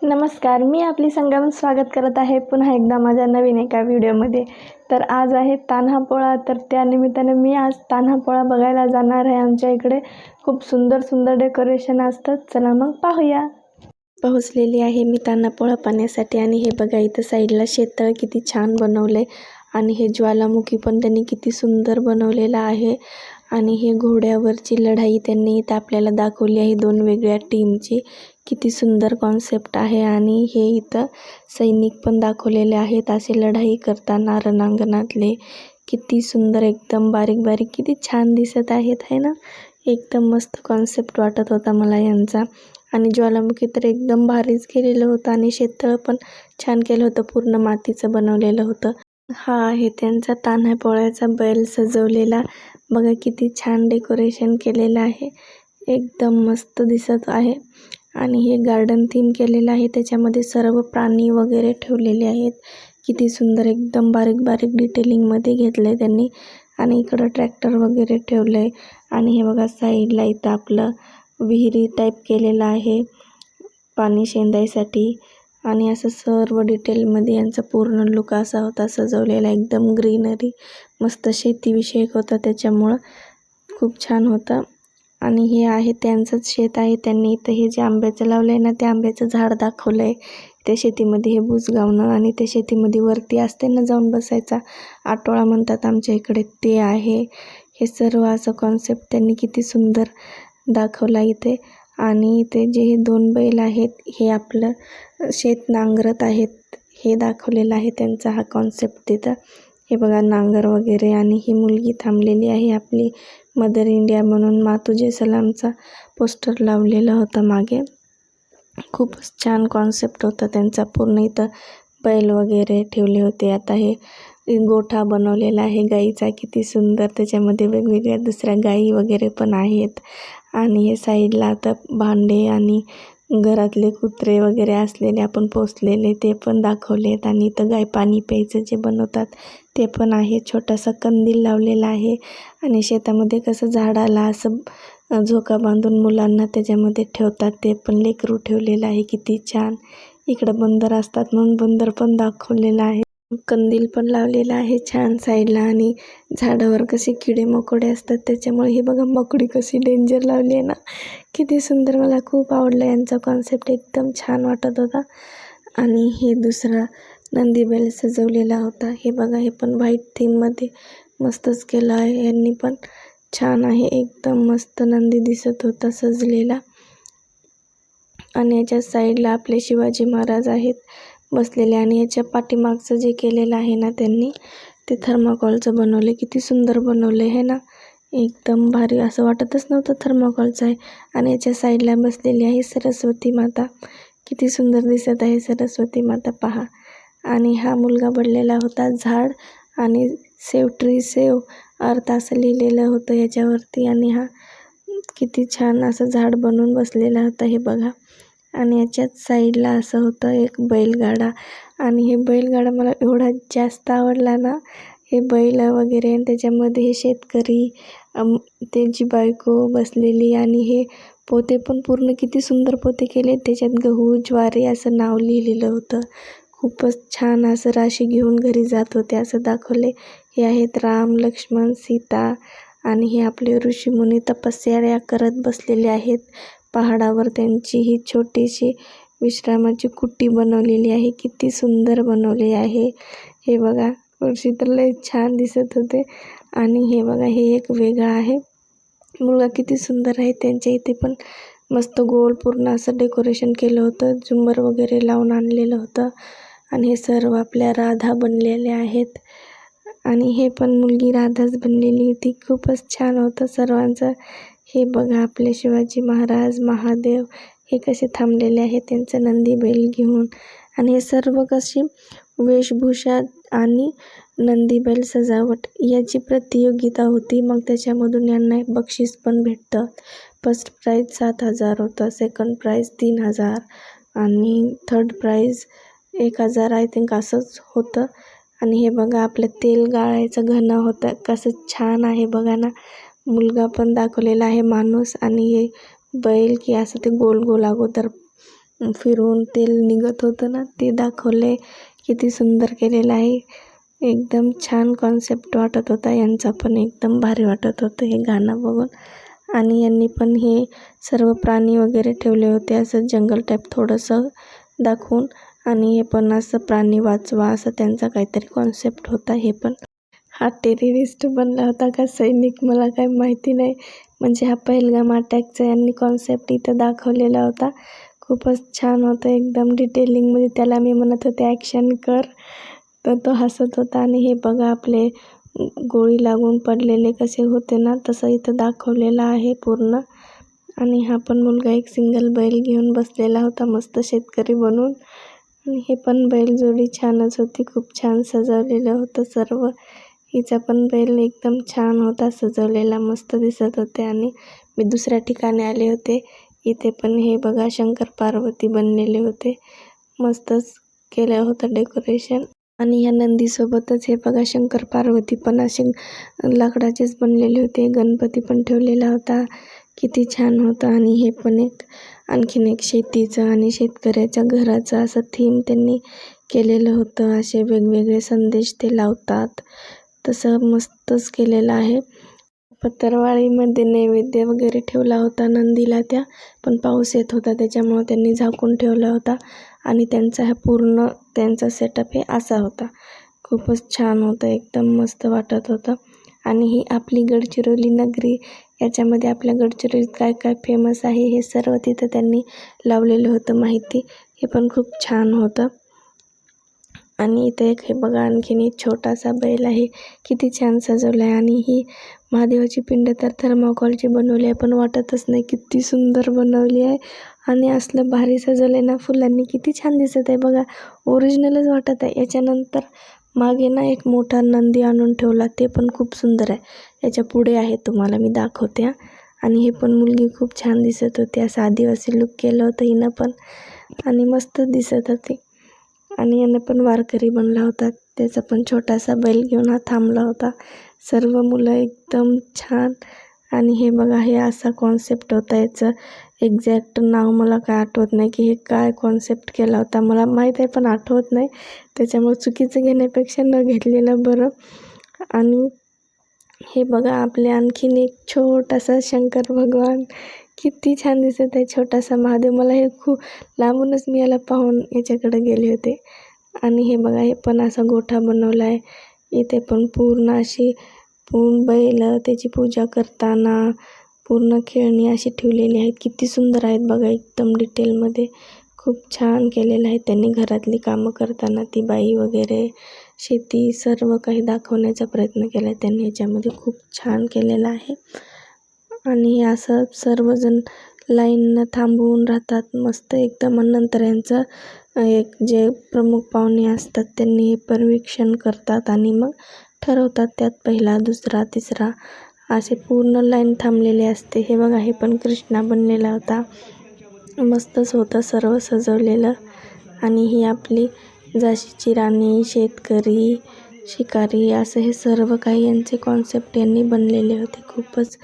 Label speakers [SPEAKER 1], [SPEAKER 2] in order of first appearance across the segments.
[SPEAKER 1] नमस्कार, मी आपली संगम स्वागत करत आहे पुन्हा एकदा माझ्या नवीन एका व्हिडिओमध्ये. तर आज आहे तान्हापोळा, तर त्यानिमित्ताने मी आज तान्हापोळा बघायला जाणार आहे. आमच्या इकडे खूप सुंदर सुंदर डेकोरेशन असतात. चला मग पाहूया. पोहोचलेली आहे मी तान्हापोळा पाहण्यासाठी आणि हे बघा इथं साईडला शेततळ किती छान बनवले आणि हे ज्वालामुखी पण त्यांनी किती सुंदर बनवलेला आहे. आणि हे घोड्यावरची लढाई त्यांनी इथं आपल्याला दाखवली आहे, दोन वेगळ्या टीमची. किती सुंदर कॉन्सेप्ट आहे. आणि हे इथं सैनिक पण दाखवलेले आहेत असे लढाई करताना रणांगणातले. किती सुंदर, एकदम बारीक बारीक, किती छान दिसत आहेत है ना. एकदम मस्त कॉन्सेप्ट वाटत होता मला यांचा. आणि ज्वालामुखी तर एकदम भारीच केलेलं होतं आणि शेततळ पण छान केलं होतं, पूर्ण मातीचं बनवलेलं होतं. हा आहे त्यांचा तान्हापोळ्याचा बैल सजवलेला. बघा किती छान डेकोरेशन केलेलं आहे, एकदम मस्त दिसत आहे. आणि हे गार्डन थीम केलेलं आहे, त्याच्यामध्ये सर्व प्राणी वगैरे ठेवलेले आहेत. किती सुंदर, एकदम बारीक बारीक डिटेलिंगमध्ये घेतलं आहे त्यांनी. आणि इकडं ट्रॅक्टर वगैरे ठेवलं आहे. आणि हे बघा साईडला इथं आपलं विहिरी टाईप केलेलं आहे पाणी शेंदायसाठी. आणि असं सर्व डिटेलमध्ये यांचा पूर्ण लुक असा होता सजवलेला, एकदम ग्रीनरी, मस्त शेतीविषयक होता, त्याच्यामुळं खूप छान होतं. आणि हे आहे त्यांचंच शेत आहे. त्यांनी इथं हे जे आंब्याचं लावलं आहे ना, ते आंब्याचं झाड दाखवलं आहे त्या शेतीमध्ये. हे बुजगावणं आणि त्या शेतीमध्ये वरती असते ना जाऊन बसायचा, आटोळा म्हणतात आमच्या इकडे, ते आहे. हे सर्व असं कॉन्सेप्ट त्यांनी किती सुंदर दाखवला इथे. आणि इथे जे हे दोन बैल आहेत हे आपलं शेत नांगरत आहेत हे दाखवलेलं आहे त्यांचा हा कॉन्सेप्ट तिथं. हे बघा नांगर वगैरे. आणि ही मुलगी थांबलेली आहे आपली मदर इंडिया म्हणून, मातुजे सलामचा पोस्टर लावलेला होता मागे. खूपच छान कॉन्सेप्ट होता त्यांचा पूर्ण. इथं बैल वगैरे ठेवले होते. आता हे गोठा बनवलेला आहे गाईचा, किती सुंदर. त्याच्यामध्ये वेगवेगळ्या दुसऱ्या गाई वगैरे पण आहेत. आणि हे साईडला आता भांडे आणि घरातले कुत्रे वगैरे असलेले आपण पोसलेले ते पण दाखवलेत. आणि इथं गाय पाणी प्यायचं जे बनवतात ते पण आहे. छोटासा कंदील लावलेला आहे. आणि शेतामध्ये कसं झाडाला असं झोका बांधून मुलांना त्याच्यामध्ये ठेवतात, ते पण लेकरू ठेवलेलं आहे, किती छान. इकडं बंदर असतात म्हणून बंदर पण दाखवलेलं आहे. कंदील पण लावलेला आहे छान साईडला. आणि झाडावर कसे किडे मकोडे असतात त्याच्यामुळे हे बघा मकडी कशी डेंजर लावली आहे ना, किती सुंदर. मला खूप आवडलं यांचा कॉन्सेप्ट, एकदम छान वाटत होता. आणि हे दुसरा नंदी बैल सजवलेला होता. हे बघा, हे पण व्हाईट थीममध्ये मस्तच केलं आहे यांनी पण, छान आहे एकदम मस्त. नंदी दिसत होता सजलेला. आणि याच्या साईडला आपले शिवाजी महाराज आहेत बसलेले. आणि याच्या पाठीमागचं जे केलेलं आहे ना त्यांनी, ते थर्माकॉलचं बनवलं, किती सुंदर बनवलं आहे ना, एकदम भारी. असं वाटतच नव्हतं थर्माकॉलचं आहे. आणि याच्या साईडला बसलेली आहे सरस्वती माता, किती सुंदर दिसत आहे सरस्वती माता, पहा. आणि हा मुलगा पडलेला होता झाड, आणि सेव ट्री सेव अर्थ असं लिहिलेलं होतं याच्यावरती. आणि हा किती छान असं झाड बनवून बसलेला होता, हे बघा. आणि याच्याच साईडला असं होतं एक बैलगाडा. आणि हे बैलगाडा मला एवढा जास्त आवडला ना, हे बैल वगैरे. आणि त्याच्यामध्ये हे शेतकरी, त्यांची बायको बसलेली. आणि हे पोते पण पूर्ण किती सुंदर पोते केले, त्याच्यात गहू ज्वारी असं नाव लिहिलेलं होतं. खूपच छान. असं राशी घेऊन घरी जात होते असं दाखवले. हे आहेत राम लक्ष्मण सीता. आणि हे आपले ऋषीमुनी तपस्या करत बसलेले आहेत पहाडावर. त्यांची ही छोटीशी विश्रामाची कुटी बनवलेली आहे, किती सुंदर बनवली आहे. हे बघा, ऋषी तर लय छान दिसत होते. आणि हे बघा, हे एक वेगळं आहे मुलगा, किती सुंदर आहे. त्यांच्या इथे पण मस्त गोल पूर्ण असं डेकोरेशन केलं होतं, झुंबर वगैरे लावून आणलेलं होतं. आणि हे सर्व आपल्या राधा बनलेल्या आहेत. आणि हे पण मुलगी राधाच बनलेली होती, खूपच छान होतं सर्वांचं. हे बघा, आपले शिवाजी महाराज, महादेव हे कसे थांबलेले आहेत त्यांचं नंदी बैल घेऊन. आणि हे सर्व कशी वेशभूषा आणि नंदी बैल सजावट याची प्रतियोगिता होती. मग त्याच्यामधून यांना बक्षीस पण भेटतं. फर्स्ट प्राईज 7,000 होतं, सेकंड प्राईज 3,000 आणि थर्ड प्राईज 1,000 आय थिंक असंच होतं. आणि हे बघा, आपलं तेल गाळायचं घन होतं, कसं छान आहे बघा ना. मुलगा पण दाखवलेला आहे माणूस, आणि हे बैल की असं ते गोल गोल अगोदर फिरवून तेल निघत होतं ना, ते दाखवले. किती सुंदर केलेलं आहे. एकदम छान कॉन्सेप्ट वाटत होता यांचा पण, एकदम भारी वाटत होतं हे गाणं बघून. आणि यांनी पण हे सर्व प्राणी वगैरे ठेवले होते असं जंगल टाईप थोडंसं दाखवून. आणि हे पण असं प्राणी वाचवा असं त्यांचा काहीतरी कॉन्सेप्ट होता. हे पण हा टेररिस्ट बनला होता का सैनिक मला काही माहिती नाही. म्हणजे हा पहलगाम अटॅकचा यांनी कॉन्सेप्ट इथं दाखवलेला होता. खूपच छान होतं एकदम डिटेलिंगमध्ये. त्याला मी म्हणत होते ॲक्शन कर, तर तो हसत होता. आणि हे बघा आपले गोळी लागून पडलेले कसे होते ना, तसं इथं दाखवलेलं आहे पूर्ण. आणि हा पण मुलगा एक सिंगल बैल घेऊन बसलेला होता मस्त शेतकरी बनून. आणि हे पण बैलजोडी छानच होती, खूप छान सजवलेलं होतं सर्व. हिचा पण बैल एकदम छान होता सजवलेला, मस्त दिसत होते. आणि मी दुसऱ्या ठिकाणी आले होते, इथे पण हे बघा शंकर पार्वती बनलेले होते, मस्तच केलं होतं डेकोरेशन. आणि ह्या नंदीसोबतच हे बघा शंकर पार्वती पण असे लाकडाचेच बनलेले होते. गणपती पण ठेवलेला होता, किती छान होतं. आणि हे पण आणखीन एक शेतीचं आणि शेतकऱ्याच्या घराचं असं थीम त्यांनी केलेलं होतं. असे वेगवेगळे संदेश ते लावतात, तसं मस्तच केलेलं आहे. पत्तरवाळीमध्ये नैवेद्य वगैरे ठेवला होता नंदीला त्या, पण पाऊस येत होता त्याच्यामुळं त्यांनी झाकून ठेवला होता. आणि त्यांचा हा पूर्ण त्यांचा सेटअप हे असा होता. खूपच छान होतं, एकदम मस्त वाटत होतं. आणि ही आपली गडचिरोली नगरी, याच्यामध्ये आपल्या गडचिरोलीत काय काय फेमस आहे हे सर्व तिथं त्यांनी लावलेलं होतं माहिती. हे पण खूप छान होतं. आणि इथे एक हे बघा आणखीन एक छोटासा बैल आहे, किती छान सजवला आहे. आणि ही महादेवाची पिंड तर थर्माकोलची बनवली आहे, पण वाटतच नाही किती सुंदर बनवली आहे. आणि असलं भारी सजवलं आहे ना फुलांनी, किती छान दिसत आहे बघा, ओरिजिनलच वाटत आहे. याच्यानंतर मागे ना एक मोठा नंदी आणून ठेवला, ते पण खूप सुंदर आहे. याच्या पुढे आहे, तुम्हाला मी दाखवते हां. आणि हे पण मुलगी खूप छान दिसत होती, असं आदिवासी लुक केलं होतं हिनं पण, आणि मस्त दिसत होती. आणि यानं पण वारकरी बनला होता, त्याचा पण छोटासा बैल घेऊन हा थांबला होता. सर्व मुलं एकदम छान. आणि हे बघा हे असा कॉन्सेप्ट होता. याचं एक्झॅक्ट नाव मला काय आठवत नाही की हे काय कॉन्सेप्ट केला होता, मला माहीत आहे पण आठवत नाही, त्याच्यामुळे चुकीचं घेण्यापेक्षा न घेतलेलं बरं. आणि हे बघा आपले आणखीन एक छोटासा शंकर भगवान, किती छान दिसत आहे, छोटासा महादेव. मला हे खूप लांबूनच मी याला पाहून याच्याकडे गेले होते. आणि हे बघा हे पण असा गोठा बनवला आहे. इथे पण पूर्ण अशी बैल त्याची पूजा करताना पूर्ण खेळणी अशी ठेवलेली आहेत, किती सुंदर आहेत बघा, एकदम डिटेलमध्ये. खूप छान केलेलं आहे त्यांनी. घरातली कामं करताना ती बाई वगैरे, शेती, सर्व काही दाखवण्याचा प्रयत्न केला आहे त्यांनी याच्यामध्ये, खूप छान केलेलं आहे. आणि असं सर्वजण लाईननं थांबवून राहतात मस्त एकदम. आणि नंतर यांचं एक जे प्रमुख पाहुणे असतात त्यांनी हे परीक्षण करतात आणि मग ठरवतात त्यात पहिला, दुसरा, तिसरा असे पूर्ण लाईन थांबलेले असते. हे बघा हे पण कृष्णा बनलेला होता, मस्तच होतं सर्व सजवलेलं. आणि ही आपली झाशीची राणी, शेतकरी, शिकारी असं हे सर्व काही यांचे कॉन्सेप्ट यांनी बनलेले होते. खूपच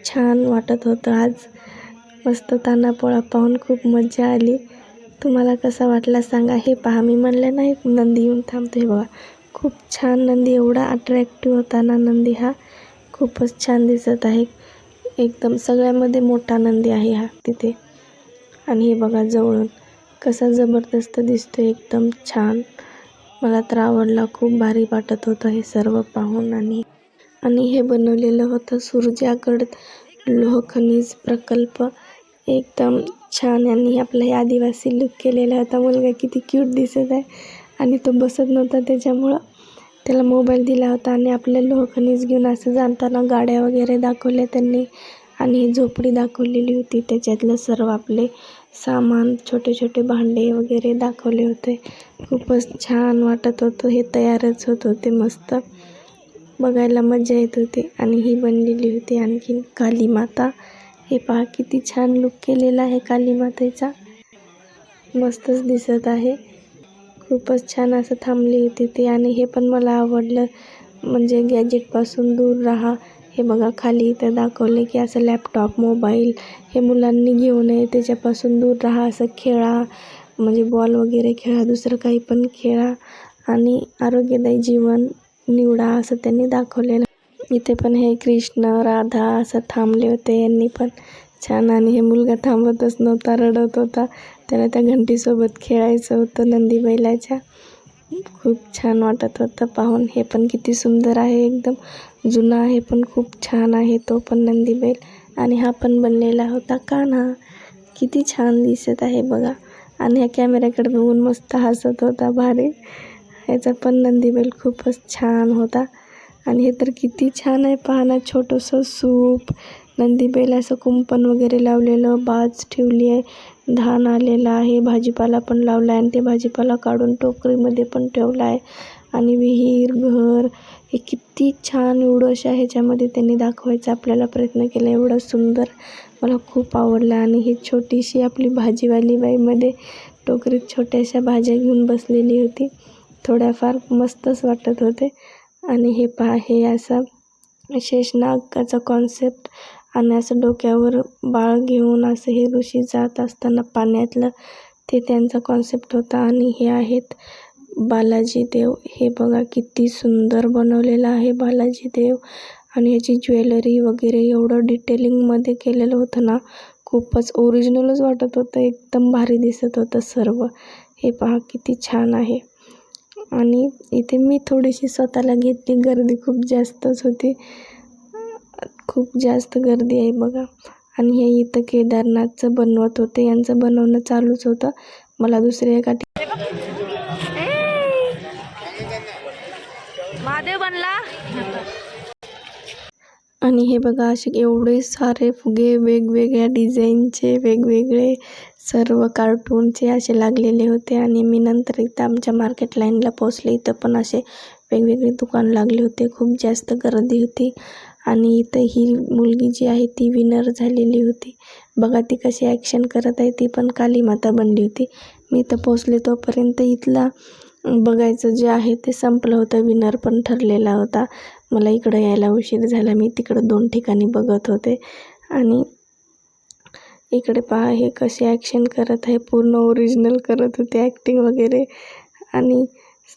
[SPEAKER 1] छान वाटत होतं आज. मस्त तान्हापोळा पाहून खूप मजा आली. तुम्हाला कसा वाटला सांगा. हे पहा मी म्हणलं ना एक नंदी येऊन थांबतो, हे बघा खूप छान नंदी, एवढा अट्रॅक्टिव्ह होता ना नंदी हा, खूपच छान दिसत आहे. एकदम सगळ्यामध्ये मोठा नंदी आहे हा तिथे. आणि हे बघा जवळून कसा जबरदस्त दिसतो, एकदम छान. मला तर आवडला, खूप भारी वाटत होतं हे सर्व पाहून. आणि हे बनवलेलं होतं सुरजागड लोह खनिज प्रकल्प, एकदम छान. यांनी आपला हे आदिवासी लुक केलेला होता. मुलगा किती क्यूट दिसत आहे. आणि तो बसत नव्हता त्याच्यामुळं त्याला मोबाईल दिला होता. आणि आपलं लोह खनिज घेऊन असं जाताना गाड्या वगैरे दाखवल्या त्यांनी. आणि ही झोपडी दाखवलेली होती, त्याच्यातलं सर्व आपले सामान, छोटे छोटे भांडे वगैरे दाखवले होते. खूपच छान वाटत होतं, हे तयारच होत होते मस्त, बघायला मजा येत होती. आणि ही बनलेली होती आणखीन काली माता. हे पहा किती छान लुक केलेला आहे काली मातेचा, मस्तच दिसत आहे. खूपच छान असं थांबली होती ती. आणि हे पण मला आवडलं, म्हणजे गॅजेटपासून दूर राहा, हे बघा खाली इथं दाखवले की असं लॅपटॉप मोबाईल हे मुलांनी घेऊ नये, त्याच्यापासून दूर राहा, असं खेळा, म्हणजे बॉल वगैरे खेळा, दुसरं काही पण खेळा आणि आरोग्यदायी जीवन निवडा असं त्यांनी दाखवलेलं. इथे पण हे कृष्ण राधा असं थांबले होते, यांनी पण छान. आणि हे मुलगा थांबतच नव्हता, रडत होता, त्याला त्या घंटीसोबत खेळायचं होतं नंदी बैलाच्या. खूप छान वाटत होतं पाहून. हे पण किती सुंदर आहे, एकदम जुना आहे पण खूप छान आहे तो पण नंदी बैल. आणि हा पण बनलेला होता कान्हा, किती छान दिसत आहे बघा. आणि ह्या कॅमेऱ्याकडे बघून मस्त हसत होता, भारी. ह्याचा पण नंदी बैल खूपच छान होता. आणि हे तर किती छान आहे पहा ना, छोटंसं सूप, नंदी बैल असं कुंपण वगैरे लावलेलं, बाज ठेवली आहे, धान आलेला आहे, भाजीपाला पण लावला आहे आणि ते भाजीपाला काढून टोकरीमध्ये पण ठेवला आहे. आणि विहीर, घर, हे किती छान एवढं अशा ह्याच्यामध्ये त्यांनी दाखवायचा आपल्याला प्रयत्न केला, एवढं सुंदर, मला खूप आवडलं. आणि ही छोटीशी आपली भाजीवाली बाईमध्ये टोकरीत छोट्याशा भाज्या घेऊन बसलेली होती, थोड्याफार मस्तच वाटत होते. आणि हे पहा, हे असं शेषनागाचा कॉन्सेप्ट आणि असं डोक्यावर बाळ घेऊन असं हे ऋषी जात असताना पाण्यातलं, ते त्यांचा कॉन्सेप्ट होता. आणि हे आहेत बालाजी देव, हे बघा किती सुंदर बनवलेलं आहे बालाजी देव. आणि ह्याची ज्वेलरी वगैरे एवढं डिटेलिंगमध्ये केलेलं होतं ना, खूपच ओरिजिनलच वाटत होतं, एकदम भारी दिसत होतं सर्व. हे पहा किती छान आहे. आणि इथे मी थोडीशी स्वतःला घेतली, गर्दी खूप जास्तच होती, खूप जास्त गर्दी आहे बघा. आणि हे इथं केदारनाथचं बनवत होते, यांचं बनवणं चालूच होतं. मला दुसऱ्या एका महादेव बनला. आणि हे बघा असे एवढे सारे फुगे वेगवेगळ्या डिझाईनचे, वेगवेगळे सर्व कार्टूनचे असे लागलेले होते. आणि मी नंतर इथं आमच्या मार्केट लाईनला पोचले, इथं पण असे वेगवेगळे दुकान लागले होते, खूप जास्त गर्दी होती. आणि इथं ही मुलगी जी आहे ती विनर झालेली होती बघा, ती कशी ॲक्शन करत आहे, ती पण काली माता बनली होती. मी इथं पोचले तोपर्यंत इथला बघायचं जे आहे ते संपलं होतं, विनर पण ठरलेला होता. मला इकडं यायला उशीर झाला, मी तिकडं 2 ठिकाणी बघत होते. आणि इकडे पहा हे कसे ॲक्शन करत आहे, पूर्ण ओरिजिनल करत होते ॲक्टिंग वगैरे. आणि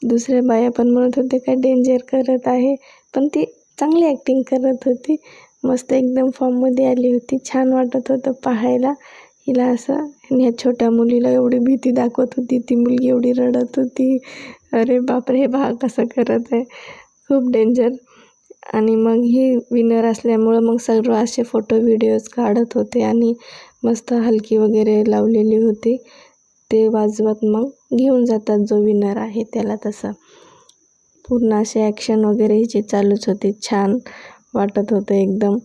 [SPEAKER 1] दुसऱ्या बाया पण म्हणत होते काय डेंजर करत आहे, पण ती चांगली ॲक्टिंग करत होती, मस्त एकदम फॉर्ममध्ये आली होती, छान वाटत होतं पाहायला हिला असं. आणि ह्या छोट्या मुलीला एवढी भीती दाखवत होती, ती मुलगी एवढी रडत होती, अरे बापरे, हे पहा कसं करत आहे, खूप डेंजर. आणि मग ही विनर असल्यामुळं मग सर्व असे फोटो व्हिडिओज काढत होते आणि मस्त हलकी वगैरे लावलेली होती, ते वाजवत मग घेऊन जातात जो विनर आहे त्याला. तसं पूर्ण असे ॲक्शन वगैरे हिचे चालूच होते, छान वाटत होतं एकदम.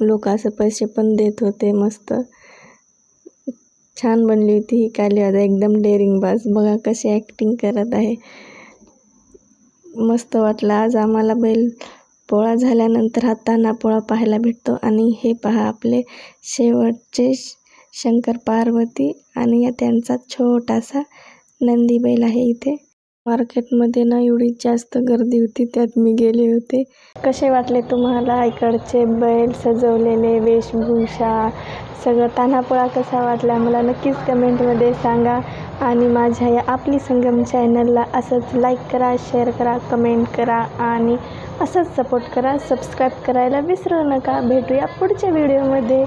[SPEAKER 1] लोक असं पैसे पण देत होते, मस्त छान बनली होती ही काली माता, एकदम डेअरिंगबाज, बघा कशी ॲक्टिंग करत आहे, मस्त वाटलं. आज आम्हाला बैल पोळा झाल्यानंतर हा तान्हा पोळा पाहायला भेटतो. आणि हे पहा आपले शेवटचे शंकर पार्वती आणि त्यांचा छोटासा नंदी बैल आहे. इथे मार्केटमध्ये ना एवढी जास्त गर्दी होती, त्यात मी गेले होते. कसे वाटले तुम्हाला इकडचे बैल सजवलेले, वेशभूषा, सगळं तान्हापोळा कसा वाटला मला नक्कीच कमेंटमध्ये सांगा. आणि माझ्या या आपली संगम चॅनलला असंच लाईक करा, शेअर करा, कमेंट करा आणि असंच सपोर्ट करा. सबस्क्राईब करायला विसरू नका. भेटूया पुढच्या व्हिडिओमध्ये.